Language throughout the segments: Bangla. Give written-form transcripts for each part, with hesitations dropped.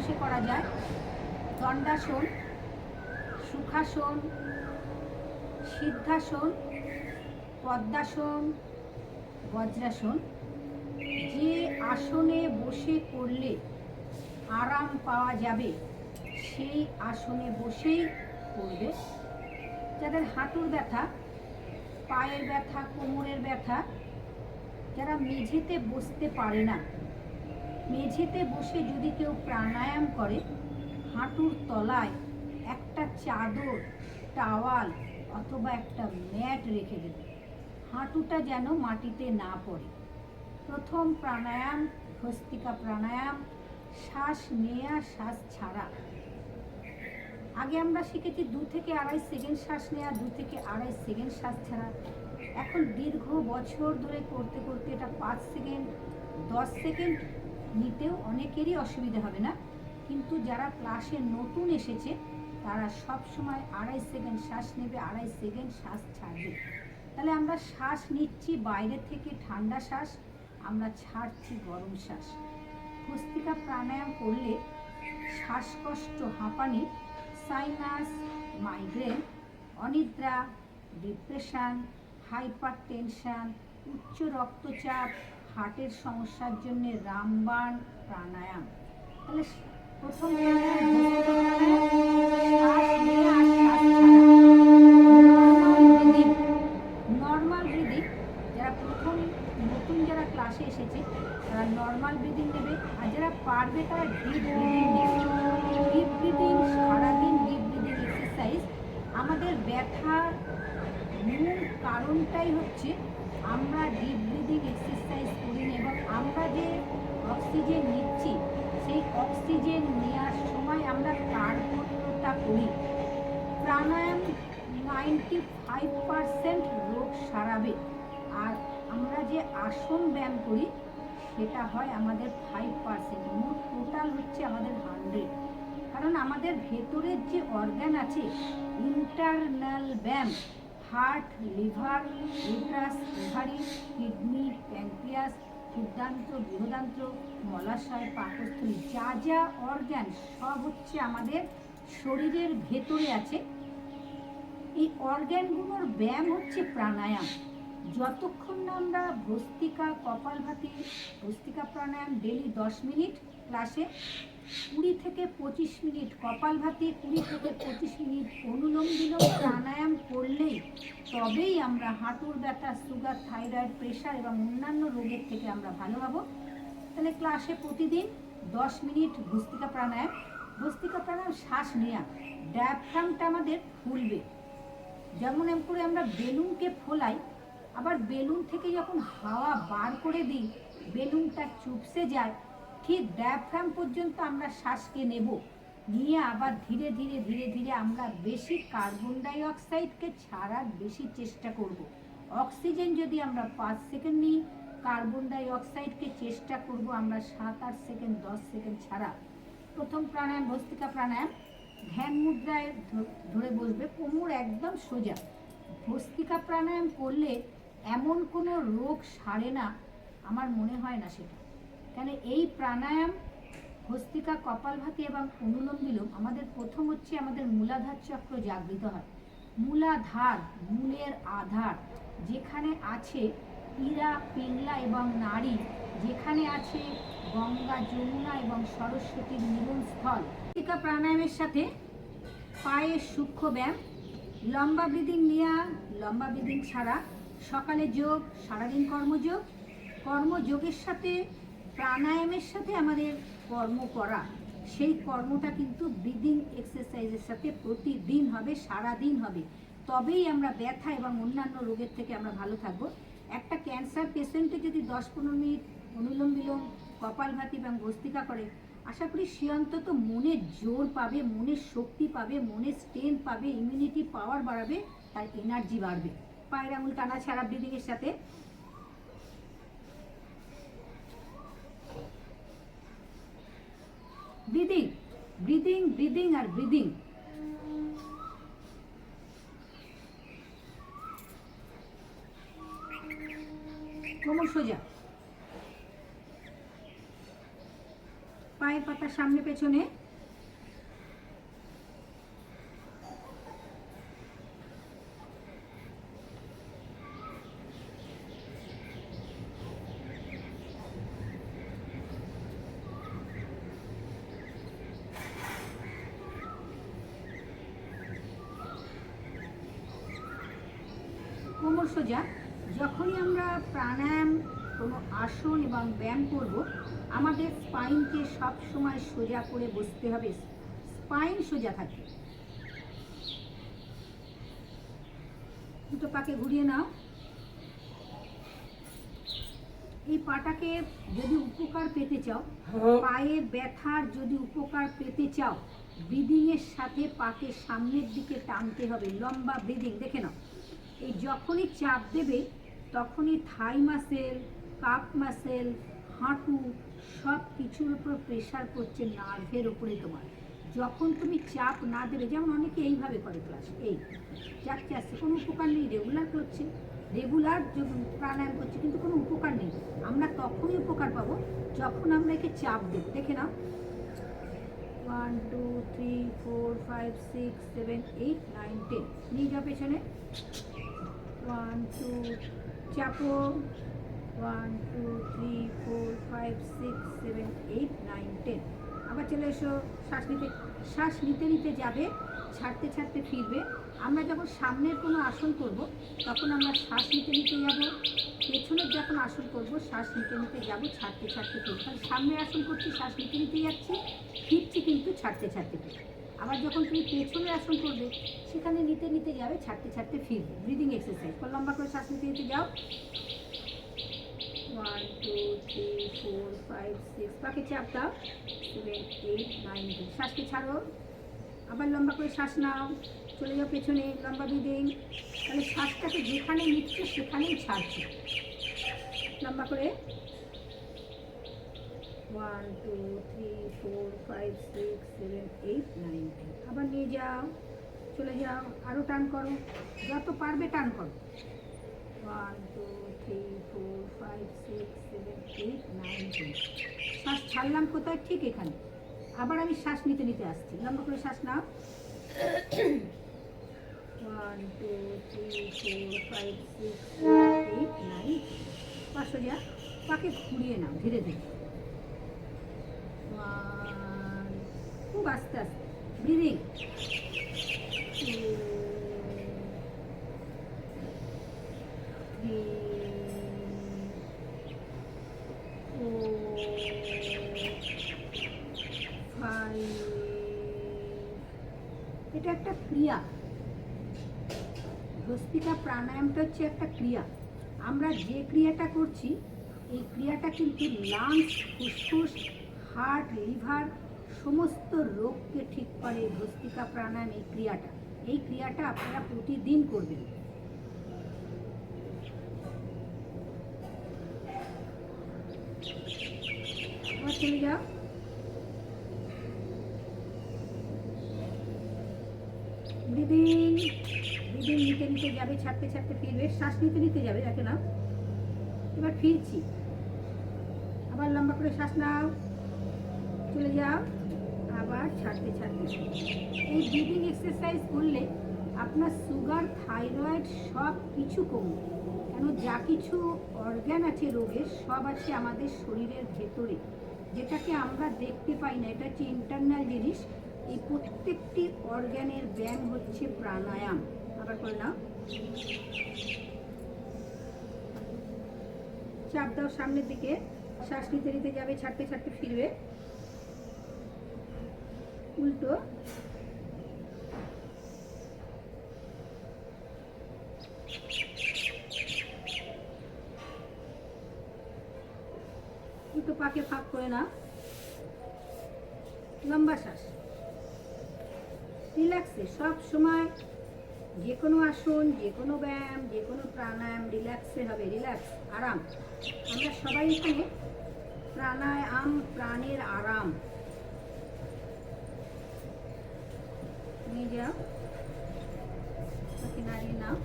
বসে করা যায়। দণ্ডাসন, সুখাসন, সিদ্ধাসন, পদ্মাসন, বজ্রাসন। যে আসনে বসে করলে আরাম পাওয়া যাবে সেই আসনে বসেই করবে। যাদের হাঁটুর ব্যথা, পায়ের ব্যথা, কোমরের ব্যথা, যারা মেঝেতে বসতে পারে না, মেঝেতে বসে যদি কেউ প্রাণায়াম করে, হাঁটুর তলায় একটা চাদর, টাওয়াল অথবা একটা ম্যাট রেখে দেবে, হাঁটুটা যেন মাটিতে না পড়ে। প্রথম প্রাণায়াম ভস্ত্রিকা প্রাণায়াম, শ্বাস নেওয়া শ্বাস ছাড়া। আগে আমরা শিখেছি 2 থেকে 2.5 সেকেন্ড শ্বাস নেওয়া, 2 থেকে 2.5 সেকেন্ড শ্বাস ছাড়া। এখন দীর্ঘ বছর ধরে করতে করতে এটা 5 সেকেন্ড 10 সেকেন্ড নিতেও অনেকেরই অসুবিধা হবে না, কিন্তু যারা ক্লাসে নতুন এসেছে তারা সব সময় 2.5 সেকেন্ড শ্বাস নেবে, 2.5 সেকেন্ড শ্বাস ছাড়বে। তাহলে আমরা শ্বাস নিচ্ছি বাইরে থেকে ঠান্ডা শ্বাস, আমরা ছাড়ছি গরম শ্বাস। ভস্ত্রিকা প্রাণায়াম করলে শ্বাসকষ্ট, হাঁপানি, সাইনাস, মাইগ্রেন, অনিদ্রা, ডিপ্রেশন, হাইপার টেনশন, উচ্চ রক্তচাপ, হার্টের সমস্যার জন্য রামবাণ প্রাণায়াম। তাহলে প্রথম নর্মাল ব্রিদিং। যারা প্রথম নতুন যারা ক্লাসে এসেছে তারা নর্মাল ব্রিদিং নেবে, আর যারা পারবে তারা ডিপ ব্রিদিং নেবে। ডিপ ব্রিদিং, সারাদিন ডিপ ব্রিদিং এক্সারসাইজ। আমাদের ব্যথার মূল কারণটাই হচ্ছে আমরা ডিপ ব্রিদিং এক্সারসাইজ করি না, এবং আমরা যে অক্সিজেন নিচ্ছি সেই অক্সিজেন নেওয়ার সময় আমরা কার্বনটা করি। প্রাণায়াম 95% রোগ সারাবে, আর আমরা যে আসন ব্যায়াম করি সেটা হয় আমাদের 5%। মোট টোটাল হচ্ছে আমাদের 100। কারণ আমাদের ভেতরের যে অর্গান আছে, ইন্টারনাল ব্যায়াম, heart, liver, uterus, ovary, kidney, pancreas, ক্ষুদ্রান্ত্র, বৃহদান্ত্র, মলাশয়, পাকস্থলী, যা যা অর্গান সব হচ্ছে আমাদের শরীরের ভেতরে আছে। এই অর্গানগুলোর ব্যায়াম হচ্ছে প্রাণায়াম। যতক্ষণ না আমরা ভস্ত্রিকা, কপালভাতি, ভস্ত্রিকা প্রাণায়াম ডেলি 10 মিনিট ক্লাসে, 20 থেকে 25 মিনিট কপালভাতি, 20 থেকে 25 মিনিট অনুলোম বিলোম প্রাণায়াম করলেই তবেই আমরা হাঁটুর ব্যথা, সুগার, থাইরয়েড, প্রেশার এবং অন্যান্য রোগের থেকে আমরা ভালো হব। তাহলে ক্লাসে প্রতিদিন 10 মিনিট ভস্ত্রিকা প্রাণায়াম। ভস্ত্রিকা প্রাণায়াম শ্বাস নেওয়া, ডায়াফ্রামটা আমাদের ফুলবে। যেমন করে আমরা বেলুনকে ফোলাই, আবার বেলুন থেকে যখন হাওয়া বার করে দিই বেলুনটা চুপসে যায়, ঠিক ডায়াফ্রাম পর্যন্ত আমরা শ্বাসকে নেব, নিয়ে আবার ধীরে ধীরে ধীরে ধীরে আমরা বেশি কার্বন ডাই অক্সাইডকে ছাড়ার বেশি চেষ্টা করব। অক্সিজেন যদি আমরা 5 সেকেন্ড নিই, কার্বন ডাই অক্সাইডকে চেষ্টা করব আমরা 7-8 সেকেন্ড 10 সেকেন্ড ছাড়া। প্রথম প্রাণায়াম ভস্ত্রিকা প্রাণায়াম, ধ্যান মুদ্রায় ধরে বসবে, কোমর একদম সোজা। ভস্ত্রিকা প্রাণায়াম করলে এমন কোনো রোগ সারে না, আমার মনে হয় না সেটা। কেন এই প্রাণায়াম ভস্ত্রিকা, কপালভাতি এবং অনুলোম বিলোম আমাদের প্রথম হচ্ছে আমাদের মূলাধার চক্র জাগৃত হয়। মূলাধার, মূলের আধার, যেখানে আছে ইরা, পিংলা এবং নাড়ি, যেখানে আছে গঙ্গা, যমুনা এবং সরস্বতীর মিলনস্থল। ভস্ত্রিকা প্রাণায়ামের সাথে পায়ের সূক্ষ্ম ব্যায়াম, লম্বা ব্রিদিং নেওয়া, লম্বা ব্রিদিং ছাড়া, সকালে যোগ, সারাদিন কর্মযোগ, কর্মযোগের সাথে প্রাণায়ামের সাথে আমাদের কর্ম করা, সেই কর্মটা কিন্তু ব্রিদিং এক্সারসাইজের সাথে প্রতিদিন হবে, সারাদিন হবে। তবেই আমরা ব্যথা এবং অন্যান্য রোগের থেকে আমরা ভালো থাকবো। একটা ক্যান্সার পেশেন্টে যদি 10-15 মিনিট অনুলোম বিলোম, কপালভাতি এবং ভস্ত্রিকা করে, আশা করি সে অন্তত মনের জোর পাবে, মনের শক্তি পাবে, মনের স্ট্রেংথ পাবে, ইমিউনিটি পাওয়ার বাড়াবে, তার এনার্জি বাড়বে। পায়ের আঙুল টানা ছাড়া ব্রিদিংয়ের সাথে। ব্রিদিং, ব্রিদিং, ব্রিদিং আর ব্রিদিং। কোমর সোজা, পায়ের পায়ের পাতা সামনে পেছনে। কোমর সোজা। যখনই আমরা প্রাণায়াম কোনো আসন এবং ব্যায়াম করব, আমাদের স্পাইনকে সব সময় সোজা করে বসতে হবে, স্পাইন সোজা থাকে। দুটো পাকে ঘুরিয়ে নাও। এই পাটাকে যদি উপকার পেতে চাও, পায়ে ব্যথার যদি উপকার পেতে চাও, ব্রিদিংয়ের সাথে পাকে সামনের দিকে টানতে হবে, লম্বা ব্রিদিং। দেখে নাও, এই যখনই চাপ দেবে তখনই থাই মাসেল, কাপ মাসেল, হাঁটু সব কিছুর উপর প্রেশার করছে, নার্ভের উপরে তোমার। যখন তুমি চাপ না দেবে, যেমন অনেকে এইভাবে করে ক্লাস, এই যাচ্ছে আসছে, কোনো উপকার নেই, রেগুলার করছে, রেগুলার প্রাণায়াম করছে, কিন্তু কোনো উপকার নেই। আমরা তখনই উপকার পাবো যখন আমরা একে চাপ দেব। দেখে নাও, 1 2 3 4 5 6 7 8 9 10। নিয়ে যাও পেছনে, 1 2 চাপো, 1 2 3 4 5 6 7 8 9 10। আবার চলে এসো, শ্বাস নিতে নিতে যাবে, ছাড়তে ছাড়তে ফিরবে। আমরা যখন সামনের কোনো আসন করব, তখন আমরা শ্বাস নিতে নিতে যাব, পেছনের যখন আসন করব শ্বাস নিতে নিতে যাব, ছাড়তে ছাড়তে ফিরব। সামনের আসন করছি, শ্বাস নিতে নিতে যাচ্ছি, ফিরছি কিন্তু ছাড়তে ছাড়তে ফিরব। আবার যখন তুমি পেছনের আসন করবে, সেখানে নিতে নিতে যাবে, ছাড়তে ছাড়তে ফিরবে। Breathing exercise. লম্বা করে শ্বাস নিতে নিতে যাও, 1 2 3 4 5 6, পাকে চাপ দাও, 7 8 9 10। শ্বাসকে ছাড়ো, আবার লম্বা করে শ্বাস নাও, চলে যাও পেছনে, লম্বা ব্রিদিং। তাহলে শ্বাসটাকে যেখানে নিচ্ছে সেখানেই ছাড়ছে। লম্বা করে, 1 2 3 4 5 6 7 8 9 10। আবার নিয়ে যাও, চলে যাও, আরও টান করো, যত পারবে টান করো, 1 2 3 4 5 6 7 8 9 10। শ্বাস ছাড়লাম কোথায়? ঠিক এখানে। আবার আমি শ্বাস নিতে নিতে আসছি, লম্বা করে শ্বাস নাও, 1 2 3 4 5 6 7 8 9 10। পা সোজা, পাকে ঘুরিয়ে নাও ধীরে ধীরে, 1, খুব আস্তে আস্তে ব্রিদিং, 2 3 4 5। এটা একটা ক্রিয়া। ভস্ত্রিকা প্রাণায়ামটা হচ্ছে একটা ক্রিয়া। আমরা যে ক্রিয়াটা করছি, এই ক্রিয়াটা কিন্তু লাংস, ফুসফুস, হার্ট, লিভার সমস্ত রোগকে ঠিক করে। ভস্ত্রিকা প্রাণায়াম এই ক্রিয়াটা আপনারা প্রতিদিন করবেন। আবার চলে যাও, ব্রিদিং নিতে নিতে যাবে, ছাড়তে ছাড়তে ফিরবে, শ্বাস নিতে নিতে যাবে, দেখে নাও। এবার ফিরছি, আবার লম্বা করে শ্বাস নাও, চলে যাও, আবার ছাড়তে ছাড়তে। এই ব্রিদিং এক্সারসাইজ করলে আপনার সুগার, থাইরয়েড সব কিছু কমবে। কেন, যা কিছু অর্গ্যান আছে রোগের, সব আছে আমাদের শরীরের ভেতরে, যেটাকে আমরা দেখতে পাই না। এটা হচ্ছে ইন্টারনাল জিনিস। এই প্রত্যেকটি অর্গ্যানের ব্যায়াম হচ্ছে প্রাণায়াম। আবার করে নাও, চাপ দাও সামনের দিকে, শ্বাস নিতে নিতে যাবে, ছাড়তে ছাড়তে ফিরবে, উল্টো, দুটো পাকে ফাঁক করে নাও, লম্বা শ্বাস, রিল্যাক্সে। সব সময় যে কোনো আসন, যে কোনো ব্যায়াম, যে কোনো প্রাণায়াম রিল্যাক্সে হবে, রিল্যাক্স, আরাম। আমরা সবাই এখানে প্রাণায়াম, প্রাণের আরাম। নিয়ে যাও, বাকি নাড়িয়ে নাও,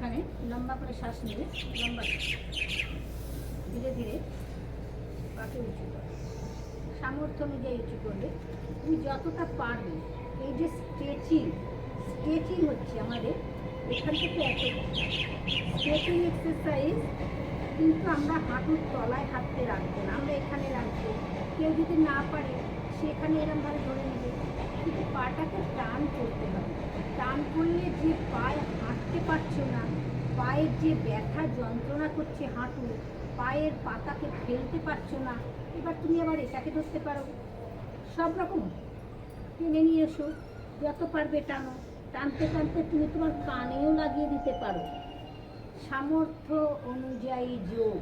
এখানে লম্বা করে শ্বাস নেবে, লম্বা ধীরে ধীরে পাকে উঁচু করো, সামর্থ্য অনুযায়ী উঁচু করবে তুমি যতটা পারবে। এই যে স্ট্রেচিং হচ্ছে আমাদের এখান থেকে এতটা স্ট্রেচিং এক্সারসাইজ, কিন্তু আমরা হাঁটুর তলায় হাঁটতে রাখবো না, আমরা এখানে রাখবো। কেউ যদি না পারে সেখানে এরমভাবে ধরে নেবে, কিন্তু পাটাকে টান করতে হবে। টান করলে যে পায়ে হাঁটতে পারছো না, পায়ের যে ব্যথা যন্ত্রণা করছে হাঁটু, পায়ের পাতাকে ফেলতে পারছো না, এবার তুমি আবার এটাকে ধরতে পারো। সব রকম টেনে নিয়ে এসো, যত পারবে টানো। টানতে টানতে তুমি তোমার কানেও লাগিয়ে দিতে পারো। সামর্থ্য অনুযায়ী যোগ,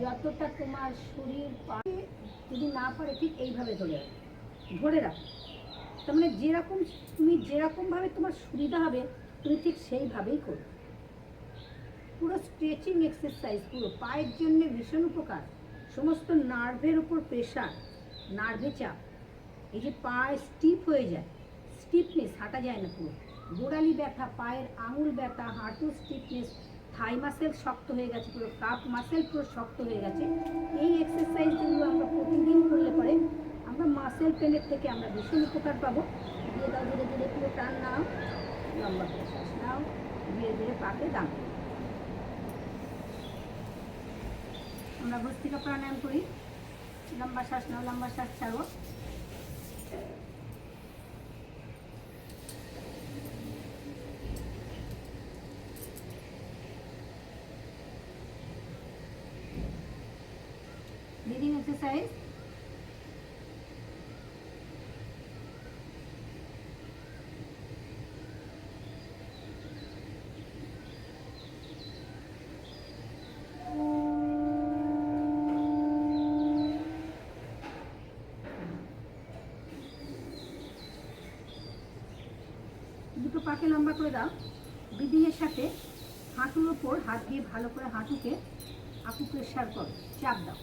যতটা তোমার শরীর পারে। যদি না পারে ঠিক এইভাবে ধরে রাখো। তার মানে যেরকমভাবে তোমার সুবিধা হবে তুমি ঠিক সেইভাবেই করো। পুরো স্ট্রেচিং এক্সারসাইজ, পুরো পায়ের জন্য ভীষণ উপকার। সমস্ত নার্ভের উপর প্রেশার, নার্ভে চাপ, এই যে পায়ে স্টিফ হয়ে যায়, স্টিফনেস, হাঁটা যায় না, পুরো গোড়ালি ব্যথা, পায়ের আঙুল ব্যথা, হাঁটু স্টিফনেস, থাই মাসেল শক্ত হয়ে গেছে, পুরো কাপ মাসেল পুরো শক্ত হয়ে গেছে। এই এক্সারসাইজগুলো আমরা প্রতিদিন করলে পরে আমরা মাসেল পেনের থেকে আমরা ভীষণ উপকার পাবো। দিয়ে দাও, ধীরে ধীরে পুরো টান নাও, লম্বা করে শ্বাস নাও, ধীরে ধীরে পাকে দাম। আমরা ভস্ত্রিকা প্রাণায়াম করি, লম্বা শ্বাস নাও, লম্বা শ্বাস ছাড়ো। Breathing exercise. দুটো পাকে লম্বা করে দাও। ব্রিদিংয়ের সাথে হাঁটুর ওপর হাত দিয়ে ভালো করে হাঁটুকে আকুপ্রেশার করো, চাপ দাও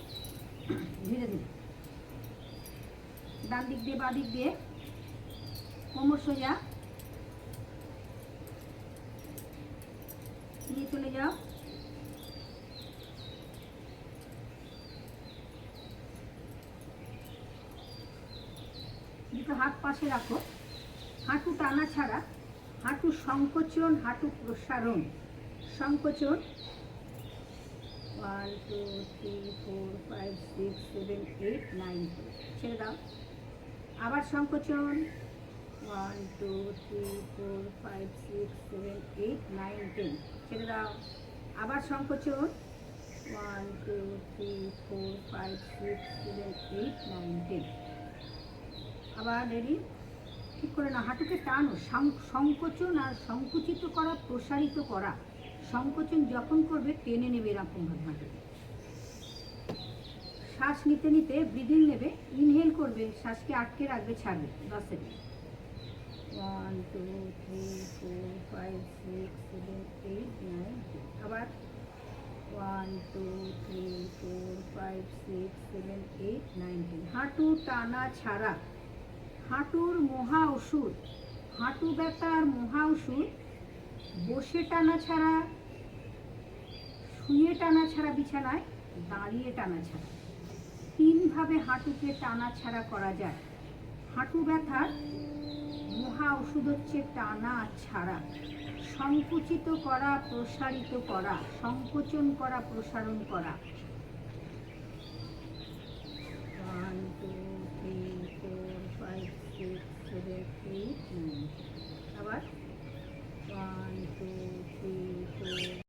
ধীরে ধীরে। ডান দিক দিয়ে বাঁ দিক দিয়ে কোমর সোজা নিয়ে চলে যাও। দুটো হাত পাশে রাখো, হাঁটু টানা ছাড়া, হাঁটু সংকোচন, হাঁটু প্রসারণ, সংকোচন। 1 2 3 4 5 6 7 8 9 ছেড়ে দাও। আবার সংকোচন, 1 2 3 4 5 6 7 8 9 10 ছেড়ে দাও। আবার সংকোচন, 1 2 3 4 5 6 7 8 9 10। আবার রেডি, ঠিক করে না, হাঁটুকে টানো। সংকোচন আর সংকুচিত করা, প্রসারিত করা। সংকোচন যখন করবে টেনে নেবে এরকমভাবে হাঁটুকে। শ্বাস নিতে নিতে ব্রিদিং নেবে, ইনহেল করবে, শ্বাসকে আটকে রাখবে, ছাড়বে 10 সেকেন্ড। 1 2 3 4 5 6 7 8 9 10। আবার 1 2 3 4 5 6 7 8 9 10। হাঁটু টানা ছাড়া, হাঁটুর মহা ওষুধ, হাঁটু ব্যথার মহা ওষুধ বসে টানা ছাড়া, শুয়ে টানা ছাড়া, বিছানায় দাঁড়িয়ে টানা ছাড়া। 3 ভাবে হাঁটুকে টানা ছাড়া করা যায়। হাঁটু ব্যথার মহা ওষুধ হচ্ছে টানা ছাড়া, সংকুচিত করা, প্রসারিত করা, সংকোচন করা, প্রসারণ করা। 1 2 3 4 5 6 7 8 9। আবার 1 2 3 4